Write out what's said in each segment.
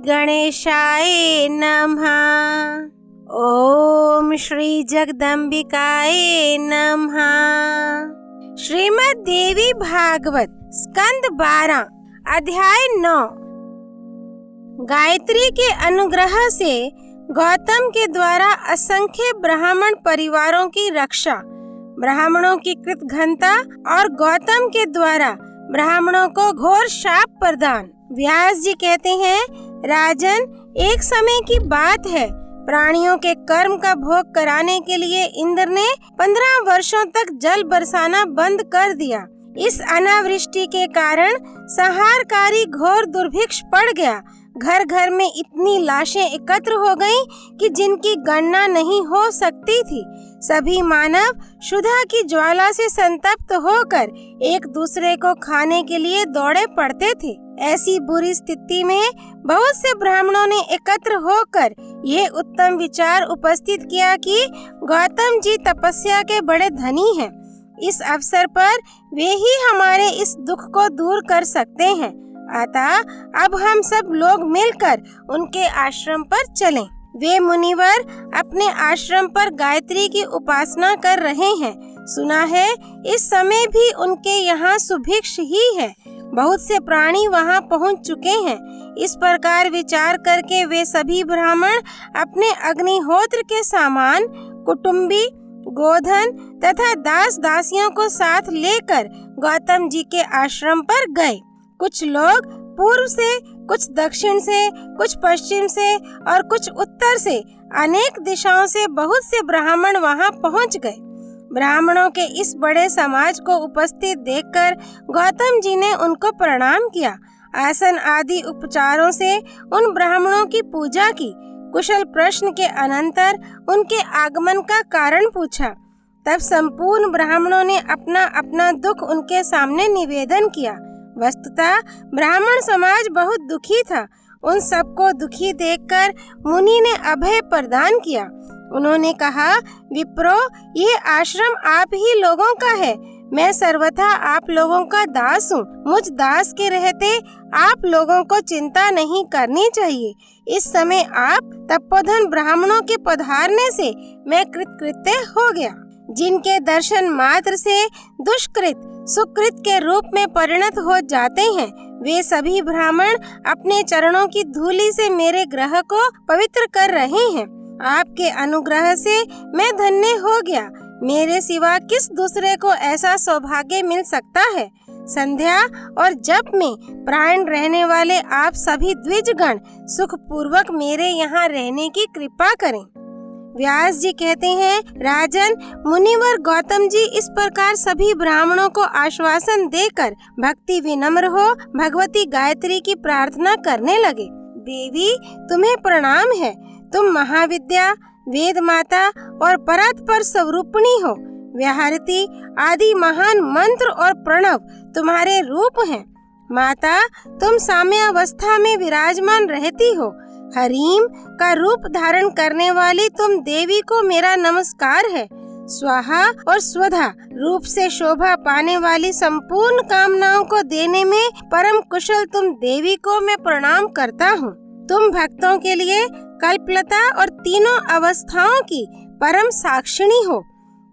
गणेशाय नमः। ओम श्री जगदम्बिकाय नमः। श्रीमद् देवी भागवत स्कंद 12 अध्याय 9। गायत्री के अनुग्रह से गौतम के द्वारा असंख्य ब्राह्मण परिवारों की रक्षा, ब्राह्मणों की कृत घनता और गौतम के द्वारा ब्राह्मणों को घोर शाप प्रदान। व्यास जी कहते हैं, राजन, एक समय की बात है, प्राणियों के कर्म का भोग कराने के लिए इंद्र ने 15 वर्षों तक जल बरसाना बंद कर दिया। इस अनावृष्टि के कारण संहारकारी घोर दुर्भिक्ष पड़ गया। घर घर में इतनी लाशें एकत्र हो गईं कि जिनकी गणना नहीं हो सकती थी। सभी मानव क्षुधा की ज्वाला से संतप्त होकर एक दूसरे को खाने के लिए दौड़े पड़ते थे। ऐसी बुरी स्थिति में बहुत से ब्राह्मणों ने एकत्र होकर ये उत्तम विचार उपस्थित किया कि गौतम जी तपस्या के बड़े धनी हैं। इस अवसर पर वे ही हमारे इस दुख को दूर कर सकते हैं। अतः अब हम सब लोग मिलकर उनके आश्रम पर चलें। वे मुनिवर अपने आश्रम पर गायत्री की उपासना कर रहे हैं। सुना है इस समय भी उनके यहाँ सुभिक्ष ही है। बहुत से प्राणी वहाँ पहुँच चुके हैं। इस प्रकार विचार करके वे सभी ब्राह्मण अपने अग्निहोत्र के सामान, कुटुंबी, गोधन तथा दास दासियों को साथ लेकर गौतम जी के आश्रम पर गए। कुछ लोग पूर्व से, कुछ दक्षिण से, कुछ पश्चिम से और कुछ उत्तर से, अनेक दिशाओं से बहुत से ब्राह्मण वहां पहुंच गए। ब्राह्मणों के इस बड़े समाज को उपस्थित देखकर गौतम जी ने उनको प्रणाम किया। आसन आदि उपचारों से उन ब्राह्मणों की पूजा की। कुशल प्रश्न के अनंतर उनके आगमन का कारण पूछा। तब संपूर्ण ब्राह्मणों ने अपना अपना दुख उनके सामने निवेदन किया। वस्तुतः ब्राह्मण समाज बहुत दुखी था। उन सबको दुखी देखकर मुनि ने अभय प्रदान किया। उन्होंने कहा, विप्रो, ये आश्रम आप ही लोगों का है। मैं सर्वथा आप लोगों का दास हूँ। मुझ दास के रहते आप लोगों को चिंता नहीं करनी चाहिए। इस समय आप तपोधन ब्राह्मणों के पधारने से मैं कृतकृत्य हो गया। जिनके दर्शन मात्र से दुष्कृत सुकृत के रूप में परिणत हो जाते हैं, वे सभी ब्राह्मण अपने चरणों की धूलि से मेरे ग्रह को पवित्र कर रहे हैं। आपके अनुग्रह से मैं धन्य हो गया। मेरे सिवा किस दूसरे को ऐसा सौभाग्य मिल सकता है। संध्या और जप में प्राण रहने वाले आप सभी द्विजगण सुख पूर्वक मेरे यहाँ रहने की कृपा करें। व्यास जी कहते हैं, राजन, मुनिवर गौतम जी इस प्रकार सभी ब्राह्मणों को आश्वासन देकर भक्ति विनम्र हो भगवती गायत्री की प्रार्थना करने लगे। देवी, तुम्हें प्रणाम है। तुम महाविद्या, वेद माता और परात्पर स्वरूपिणी हो। व्याहृति आदि महान मंत्र और प्रणव तुम्हारे रूप हैं। माता, तुम साम्यावस्था में विराजमान रहती हो। हरीम का रूप धारण करने वाली तुम देवी को मेरा नमस्कार है। स्वाहा और स्वधा रूप से शोभा पाने वाली संपूर्ण कामनाओं को देने में परम कुशल तुम देवी को मैं प्रणाम करता हूँ। तुम भक्तों के लिए कल्पलता और तीनों अवस्थाओं की परम साक्षिणी हो।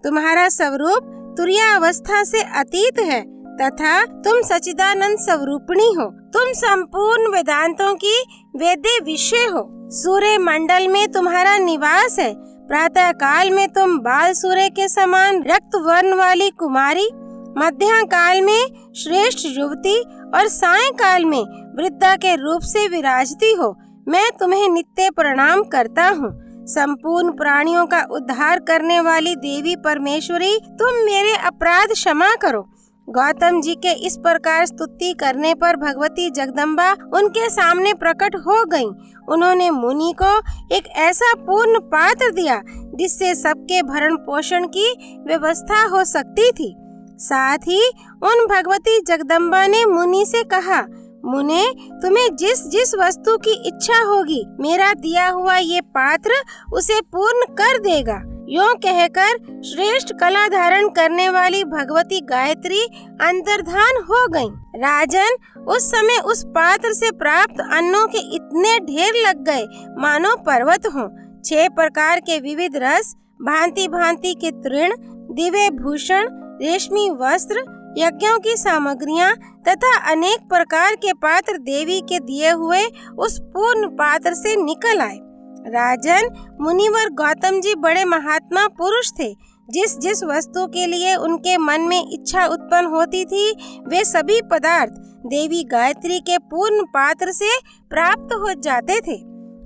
तुम्हारा स्वरूप तुर्यावस्था से अतीत है तथा तुम सच्चिदानंद स्वरूपिणी हो। तुम संपूर्ण वेदांतों की वेद्य विषय हो। सूर्य मंडल में तुम्हारा निवास है। प्रातः काल में तुम बाल सूर्य के समान रक्त वर्ण वाली कुमारी, मध्याह्न काल में श्रेष्ठ युवती और सायंकाल में वृद्धा के रूप से विराजती हो। मैं तुम्हें नित्य प्रणाम करता हूँ। संपूर्ण प्राणियों का उद्धार करने वाली देवी परमेश्वरी, तुम मेरे अपराध क्षमा करो। गौतम जी के इस प्रकार स्तुति करने पर भगवती जगदम्बा उनके सामने प्रकट हो गईं। उन्होंने मुनि को एक ऐसा पूर्ण पात्र दिया जिससे सबके भरण पोषण की व्यवस्था हो सकती थी। साथ ही उन भगवती जगदम्बा ने मुनि से कहा, मुने, तुम्हें जिस जिस वस्तु की इच्छा होगी, मेरा दिया हुआ ये पात्र उसे पूर्ण कर देगा। यूं कहकर श्रेष्ठ कला धारण करने वाली भगवती गायत्री अंतर्धान हो गईं। राजन, उस समय उस पात्र से प्राप्त अन्नों के इतने ढेर लग गए मानो पर्वत हों। 6 प्रकार के विविध रस, भांति भांति के तृण, दिव्य भूषण, रेशमी वस्त्र, यज्ञों की सामग्रियां तथा अनेक प्रकार के पात्र देवी के दिए हुए उस पूर्ण पात्र से निकल आए। राजन, मुनिवर गौतम जी बड़े महात्मा पुरुष थे। जिस जिस वस्तु के लिए उनके मन में इच्छा उत्पन्न होती थी, वे सभी पदार्थ देवी गायत्री के पूर्ण पात्र से प्राप्त हो जाते थे।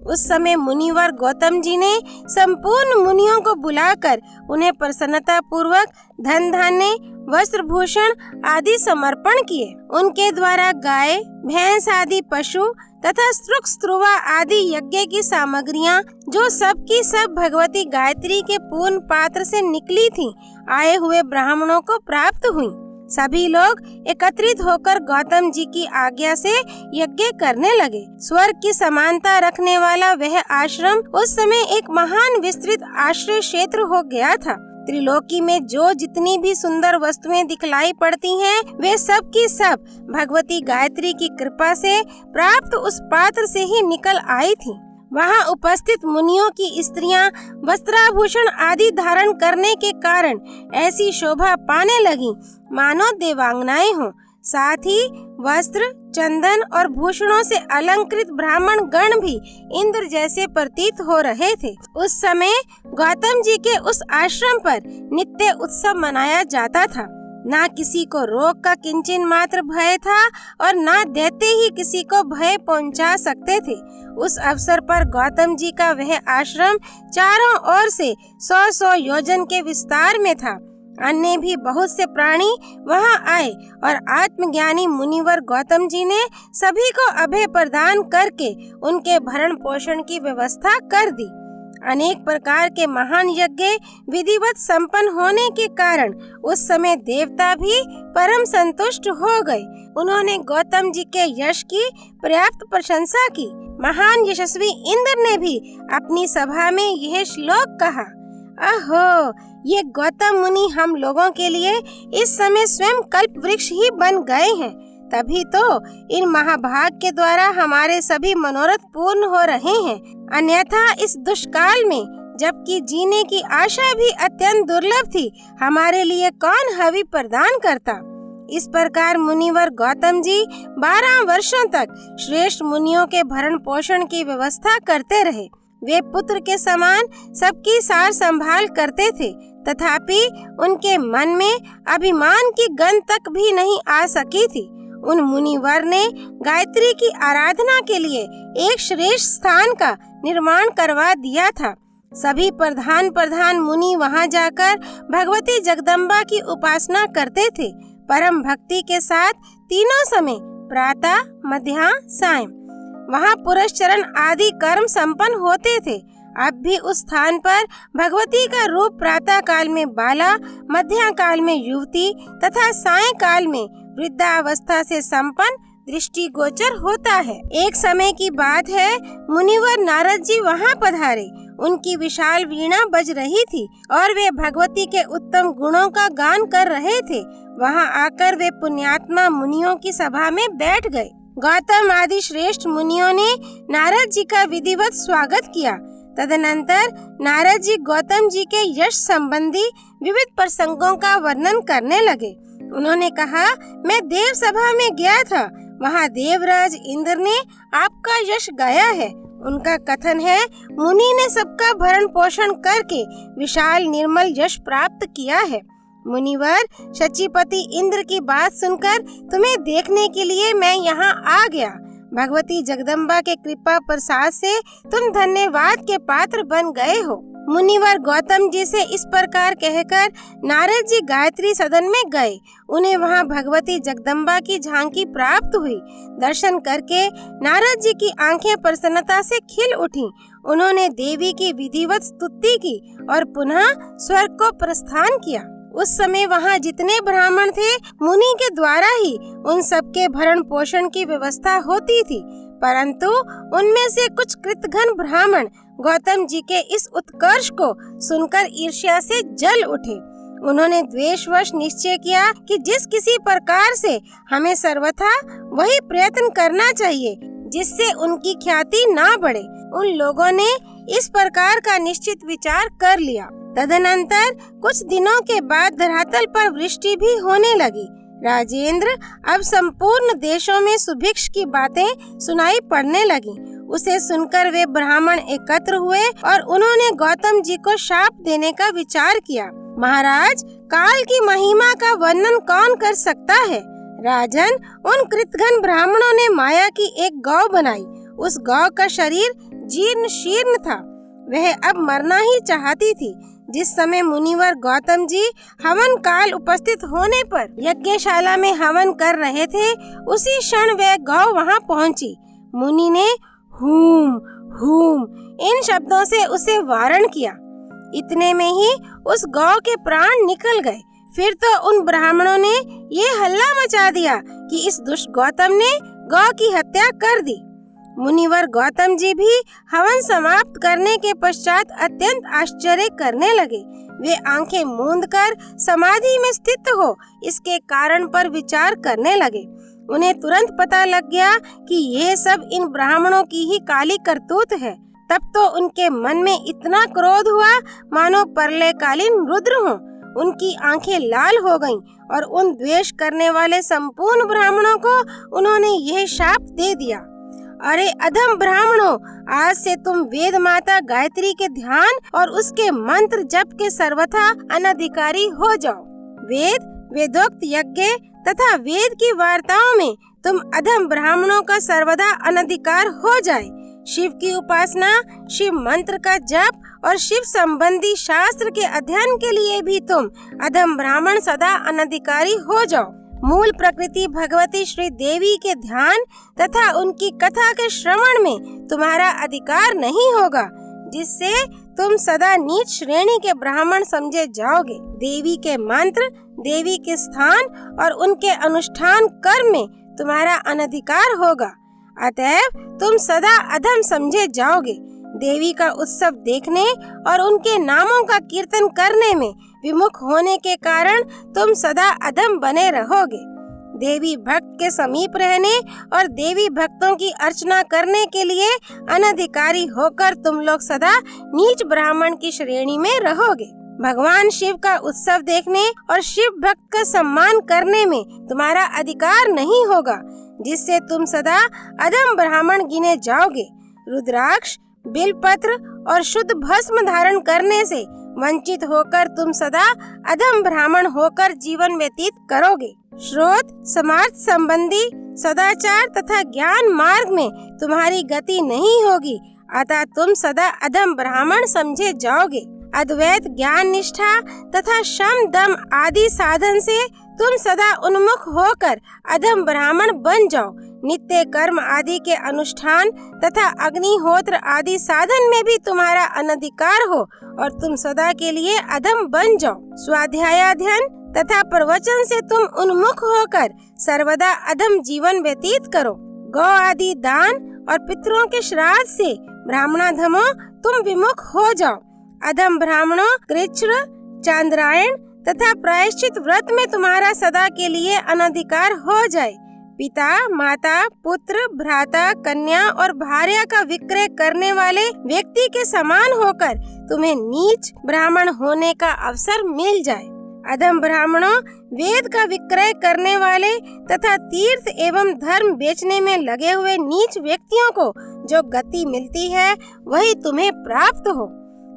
उस समय मुनिवर गौतम जी ने संपूर्ण मुनियों को बुलाकर उन्हें प्रसन्नता पूर्वक धन धान्य, वस्त्र भूषण आदि समर्पण किए। उनके द्वारा गाय, भैंस आदि पशु तथा स्त्रुक स्त्रुवा आदि यज्ञ की सामग्रियां, जो सब की सब भगवती गायत्री के पूर्ण पात्र से निकली थीं, आए हुए ब्राह्मणों को प्राप्त हुई। सभी लोग एकत्रित होकर गौतम जी की आज्ञा से यज्ञ करने लगे। स्वर्ग की समानता रखने वाला वह आश्रम उस समय एक महान विस्तृत आश्रय क्षेत्र हो गया था। त्रिलोकी में जो जितनी भी सुंदर वस्तुएं दिखलाई पड़ती हैं, वे सब की सब भगवती गायत्री की कृपा से प्राप्त उस पात्र से ही निकल आई थी। वहाँ उपस्थित मुनियों की स्त्रियां वस्त्राभूषण आदि धारण करने के कारण ऐसी शोभा पाने लगी मानो देवांगनाएं हों। साथ ही वस्त्र, चंदन और भूषणों से अलंकृत ब्राह्मण गण भी इंद्र जैसे प्रतीत हो रहे थे। उस समय गौतम जी के उस आश्रम पर नित्य उत्सव मनाया जाता था। ना किसी को रोग का किंचन मात्र भय था और ना देते ही किसी को भय पहुंचा सकते थे। उस अवसर पर गौतम जी का वह आश्रम चारों ओर से 100-100 योजन के विस्तार में था। अन्य भी बहुत से प्राणी वहां आए और आत्मज्ञानी मुनिवर गौतम जी ने सभी को अभय प्रदान करके उनके भरण पोषण की व्यवस्था कर दी। अनेक प्रकार के महान यज्ञ विधिवत संपन्न होने के कारण उस समय देवता भी परम संतुष्ट हो गए। उन्होंने गौतम जी के यश की पर्याप्त प्रशंसा की। महान यशस्वी इंद्र ने भी अपनी सभा में यह श्लोक कहा, अहो, ये गौतम मुनि हम लोगों के लिए इस समय स्वयं कल्प वृक्ष ही बन गए हैं। तभी तो इन महाभाग के द्वारा हमारे सभी मनोरथ पूर्ण हो रहे हैं। अन्यथा इस दुष्काल में, जबकि जीने की आशा भी अत्यंत दुर्लभ थी, हमारे लिए कौन हवि प्रदान करता। इस प्रकार मुनिवर गौतम जी 12 वर्षों तक श्रेष्ठ मुनियों के भरण पोषण की व्यवस्था करते रहे। वे पुत्र के समान सबकी सार संभाल करते थे, तथापि उनके मन में अभिमान की गंध तक भी नहीं आ सकी थी। उन मुनिवर ने गायत्री की आराधना के लिए एक श्रेष्ठ स्थान का निर्माण करवा दिया था। सभी प्रधान मुनि वहां जाकर भगवती जगदम्बा की उपासना करते थे। परम भक्ति के साथ तीनों समय प्रातः, मध्याह्न, सायं वहां पुरस्चरण आदि कर्म संपन्न होते थे। अब भी उस स्थान पर भगवती का रूप प्रातः काल में बाला, मध्याह्न काल में युवती तथा सायं काल में वृद्धावस्था से संपन्न दृष्टि गोचर होता है। एक समय की बात है, मुनिवर नारद जी वहां पधारे। उनकी विशाल वीणा बज रही थी और वे भगवती के उत्तम गुणों का गान कर रहे थे। वहां आकर वे पुण्यात्मा मुनियों की सभा में बैठ गए। गौतम आदि श्रेष्ठ मुनियों ने नारद जी का विधिवत स्वागत किया। तदनंतर नारद जी गौतम जी के यश संबंधी विविध प्रसंगों का वर्णन करने लगे। उन्होंने कहा, मैं देव सभा में गया था, वहाँ देवराज इंद्र ने आपका यश गाया है। उनका कथन है, मुनि ने सबका भरण पोषण करके विशाल निर्मल यश प्राप्त किया है। मुनिवर, शचीपति इंद्र की बात सुनकर तुम्हें देखने के लिए मैं यहाँ आ गया। भगवती जगदम्बा के कृपा प्रसाद से तुम धन्यवाद के पात्र बन गए हो। मुनिवर गौतम जी से इस प्रकार कहकर नारद जी गायत्री सदन में गए। उन्हें वहाँ भगवती जगदम्बा की झांकी प्राप्त हुई। दर्शन करके नारद जी की आंखें प्रसन्नता से खिल उठी। उन्होंने देवी की विधिवत स्तुति की और पुनः स्वर्ग को प्रस्थान किया। उस समय वहाँ जितने ब्राह्मण थे, मुनि के द्वारा ही उन सबके भरण पोषण की व्यवस्था होती थी, परंतु उनमें से कुछ कृतघ्न ब्राह्मण गौतम जी के इस उत्कर्ष को सुनकर ईर्ष्या से जल उठे। उन्होंने द्वेषवश निश्चय किया कि जिस किसी प्रकार से हमें सर्वथा वही प्रयत्न करना चाहिए जिससे उनकी ख्याति ना बढ़े। उन लोगों ने इस प्रकार का निश्चित विचार कर लिया। तदनंतर कुछ दिनों के बाद धरातल पर वृष्टि भी होने लगी। राजेंद्र अब संपूर्ण देशों में सुभिक्ष की बातें सुनाई पड़ने लगी। उसे सुनकर वे ब्राह्मण एकत्र हुए और उन्होंने गौतम जी को शाप देने का विचार किया। महाराज, काल की महिमा का वर्णन कौन कर सकता है। राजन, उन कृतघ्न ब्राह्मणों ने माया की एक गौ बनाई। उस गौ का शरीर जीर्ण शीर्ण था। वह अब मरना ही चाहती थी। जिस समय मुनिवर गौतम जी हवन काल उपस्थित होने पर यज्ञशाला में हवन कर रहे थे, उसी क्षण वह गौ वहां पहुंची। मुनि ने हूम हूम इन शब्दों से उसे वारण किया। इतने में ही उस गौ के प्राण निकल गए। फिर तो उन ब्राह्मणों ने ये हल्ला मचा दिया कि इस दुष्ट गौतम ने गौ की हत्या कर दी। मुनिवर गौतम जी भी हवन समाप्त करने के पश्चात अत्यंत आश्चर्य करने लगे। वे आंखें मूंद कर समाधि में स्थित हो इसके कारण पर विचार करने लगे। उन्हें तुरंत पता लग गया कि ये सब इन ब्राह्मणों की ही काली करतूत है। तब तो उनके मन में इतना क्रोध हुआ मानो प्रलयकालीन रुद्र हों। उनकी आंखें लाल हो गईं और उन द्वेष करने वाले संपूर्ण ब्राह्मणों को उन्होंने यह शाप दे दिया। अरे अधम ब्राह्मणों, आज से तुम वेद माता गायत्री के ध्यान और उसके मंत्र जप के सर्वथा अनधिकारी हो जाओ। वेदोक्त यज्ञ तथा वेद की वार्ताओं में तुम अधम ब्राह्मणों का सर्वदा अनधिकार हो जाए। शिव की उपासना, शिव मंत्र का जप और शिव संबंधी शास्त्र के अध्ययन के लिए भी तुम अधम ब्राह्मण सदा अनधिकारी हो जाओ। मूल प्रकृति भगवती श्री देवी के ध्यान तथा उनकी कथा के श्रवण में तुम्हारा अधिकार नहीं होगा, जिससे तुम सदा नीच श्रेणी के ब्राह्मण समझे जाओगे। देवी के मंत्र, देवी के स्थान और उनके अनुष्ठान कर्म में तुम्हारा अनधिकार होगा। अतएव तुम सदा अधम समझे जाओगे। देवी का उत्सव देखने और उनके नामों का कीर्तन करने में विमुख होने के कारण तुम सदा अधम बने रहोगे। देवी भक्त के समीप रहने और देवी भक्तों की अर्चना करने के लिए अनधिकारी होकर तुम लोग सदा नीच ब्राह्मण की श्रेणी में रहोगे। भगवान शिव का उत्सव देखने और शिव भक्त का सम्मान करने में तुम्हारा अधिकार नहीं होगा, जिससे तुम सदा अधम ब्राह्मण गिने जाओगे। रुद्राक्ष, बिलपत्र और शुद्ध भस्म धारण करने से वंचित होकर तुम सदा अधम ब्राह्मण होकर जीवन व्यतीत करोगे। श्रोत, समार्थ संबंधी सदाचार तथा ज्ञान मार्ग में तुम्हारी गति नहीं होगी, अतः तुम सदा अधम ब्राह्मण समझे जाओगे। अद्वैत ज्ञान निष्ठा तथा शम दम आदि साधन से तुम सदा उन्मुख होकर अधम ब्राह्मण बन जाओ। नित्य कर्म आदि के अनुष्ठान तथा अग्निहोत्र आदि साधन में भी तुम्हारा अनधिकार हो और तुम सदा के लिए अधम बन जाओ। स्वाध्यायाध्ययन तथा प्रवचन से तुम उन्मुख होकर सर्वदा अधम जीवन व्यतीत करो। गौ आदि दान और पितरों के श्राद्ध से ब्राह्मणाधमों तुम विमुख हो जाओ। अधम ब्राह्मणों कृच्छ्र, चांद्रायण तथा प्रायश्चित व्रत में तुम्हारा सदा के लिए अनधिकार हो जाए। पिता, माता, पुत्र, भ्राता, कन्या और भार्या का विक्रय करने वाले व्यक्ति के समान होकर तुम्हें नीच ब्राह्मण होने का अवसर मिल जाए। अधम ब्राह्मणों, वेद का विक्रय करने वाले तथा तीर्थ एवं धर्म बेचने में लगे हुए नीच व्यक्तियों को जो गति मिलती है वही तुम्हें प्राप्त हो।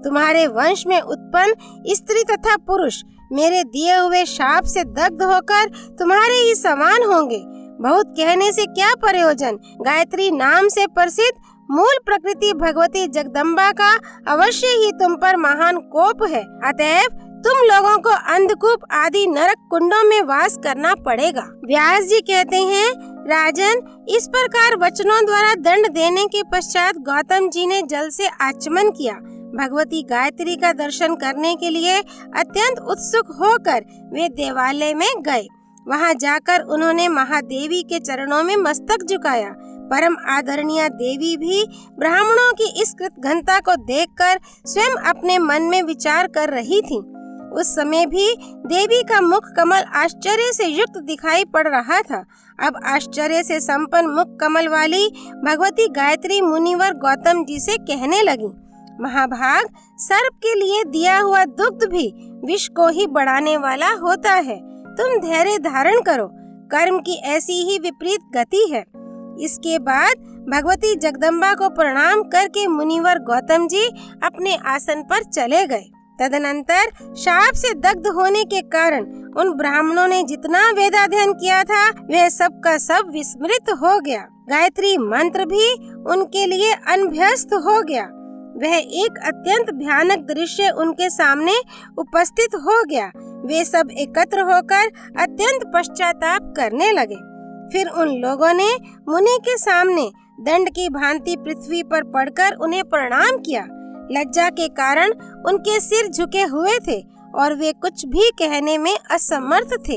तुम्हारे वंश में उत्पन्न स्त्री तथा पुरुष मेरे दिए हुए शाप से दग्ध होकर तुम्हारे ही समान होंगे। बहुत कहने से क्या प्रयोजन। गायत्री नाम से प्रसिद्ध मूल प्रकृति भगवती जगदम्बा का अवश्य ही तुम पर महान कोप है। अतएव तुम लोगों को अंधकूप आदि नरक कुंडों में वास करना पड़ेगा। व्यास जी कहते हैं, राजन, इस प्रकार वचनों द्वारा दंड देने के पश्चात गौतम जी ने जल से आचमन किया। भगवती गायत्री का दर्शन करने के लिए अत्यंत उत्सुक होकर वे देवालय में गए। वहां जाकर उन्होंने महादेवी के चरणों में मस्तक झुकाया। परम आदरणीय देवी भी ब्राह्मणों की इस कृतघ्नता को देखकर स्वयं अपने मन में विचार कर रही थी। उस समय भी देवी का मुख कमल आश्चर्य से युक्त दिखाई पड़ रहा था। अब आश्चर्य से संपन्न मुख कमल वाली भगवती गायत्री मुनिवर गौतम जी से कहने लगी, महाभाग, सर्प के लिए दिया हुआ दुग्ध भी विष को ही बढ़ाने वाला होता है। तुम धैर्य धारण करो, कर्म की ऐसी ही विपरीत गति है। इसके बाद भगवती जगदम्बा को प्रणाम करके मुनिवर गौतम जी अपने आसन पर चले गए। तदनंतर शाप से दग्ध होने के कारण उन ब्राह्मणों ने जितना वेदाध्ययन किया था वह सब का सब विस्मृत हो गया। गायत्री मंत्र भी उनके लिए अनभ्यस्त हो गया। वह एक अत्यंत भयानक दृश्य उनके सामने उपस्थित हो गया। वे सब एकत्र होकर अत्यंत पश्चाताप करने लगे। फिर उन लोगों ने मुनि के सामने दंड की भांति पृथ्वी पर पड़कर उन्हें प्रणाम किया। लज्जा के कारण उनके सिर झुके हुए थे और वे कुछ भी कहने में असमर्थ थे।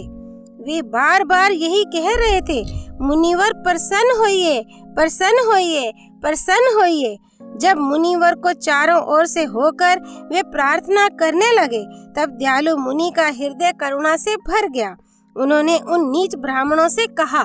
वे बार बार यही कह रहे थे, मुनिवर प्रसन्न होइए, प्रसन्न होइए, प्रसन्न होइए। जब मुनिवर को चारों ओर से होकर वे प्रार्थना करने लगे, तब दयालु मुनि का हृदय करुणा से भर गया। उन्होंने उन नीच ब्राह्मणों से कहा,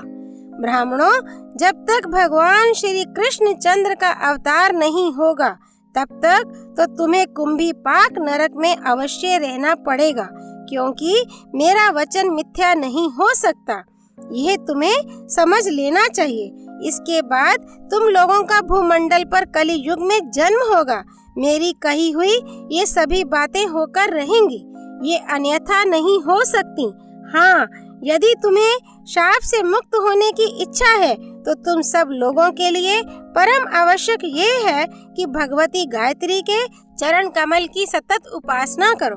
ब्राह्मणों, जब तक भगवान श्री कृष्ण चंद्र का अवतार नहीं होगा तब तक तो तुम्हें कुंभीपाक नरक में अवश्य रहना पड़ेगा, क्योंकि मेरा वचन मिथ्या नहीं हो सकता। यह तुम्हें समझ लेना चाहिए। इसके बाद तुम लोगों का भूमंडल पर कली युग में जन्म होगा। मेरी कही हुई ये सभी बातें होकर रहेंगी, ये अन्यथा नहीं हो सकती। हाँ, यदि तुम्हें शाप से मुक्त होने की इच्छा है तो तुम सब लोगों के लिए परम आवश्यक ये है कि भगवती गायत्री के चरण कमल की सतत उपासना करो।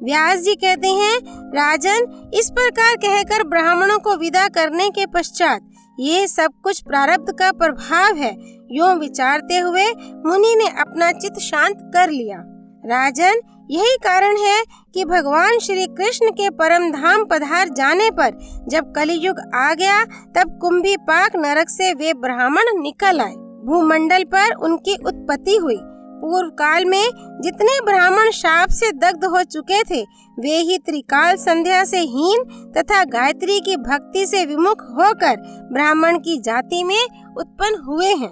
व्यास जी कहते हैं, राजन, इस प्रकार कहकर ब्राह्मणों को विदा करने के पश्चात ये सब कुछ प्रारब्ध का प्रभाव है, यूं विचारते हुए मुनि ने अपना चित्त शांत कर लिया। राजन, यही कारण है कि भगवान श्री कृष्ण के परम धाम पधार जाने पर जब कलियुग आ गया तब कुंभीपाक नरक से वे ब्राह्मण निकल आए। भूमंडल पर उनकी उत्पत्ति हुई। पूर्व काल में जितने ब्राह्मण शाप से दग्ध हो चुके थे वे ही त्रिकाल संध्या से हीन तथा गायत्री की भक्ति से विमुख होकर ब्राह्मण की जाति में उत्पन्न हुए हैं।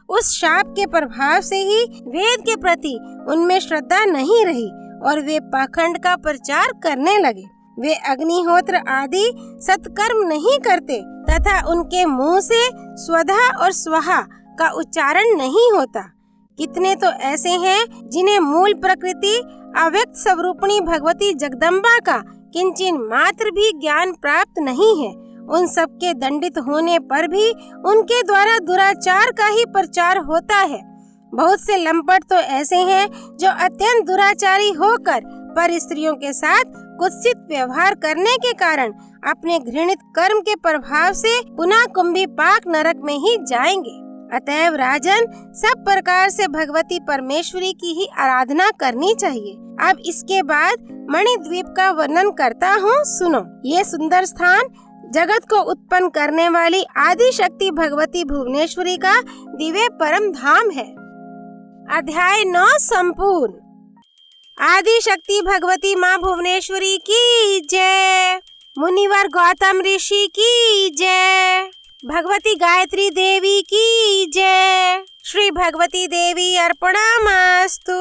उस शाप के प्रभाव से ही वेद के प्रति उनमें श्रद्धा नहीं रही और वे पाखंड का प्रचार करने लगे। वे अग्निहोत्र आदि सत्कर्म नहीं करते तथा उनके मुंह से स्वधा और स्वाहा का उच्चारण नहीं होता। कितने तो ऐसे हैं जिन्हें मूल प्रकृति अव्यक्त स्वरूपिणी भगवती जगदम्बा का किंचिन मात्र भी ज्ञान प्राप्त नहीं है। उन सब के दंडित होने पर भी उनके द्वारा दुराचार का ही प्रचार होता है। बहुत से लंपट तो ऐसे हैं जो अत्यंत दुराचारी होकर पर स्त्रियों के साथ कुत्सित व्यवहार करने के कारण अपने घृणित कर्म के प्रभाव से पुनः कुंभीपाक नरक में ही जाएंगे। अतएव राजन, सब प्रकार से भगवती परमेश्वरी की ही आराधना करनी चाहिए। अब इसके बाद मणिद्वीप का वर्णन करता हूँ, सुनो। ये सुंदर स्थान जगत को उत्पन्न करने वाली आदि शक्ति भगवती भुवनेश्वरी का दिव्य परम धाम है। अध्याय 9 संपूर्ण। आदि शक्ति भगवती माँ भुवनेश्वरी की जय। मुनिवर गौतम ऋषि की जय। भगवती गायत्री देवी की जय। श्री भगवती देवी अर्पणमस्तु।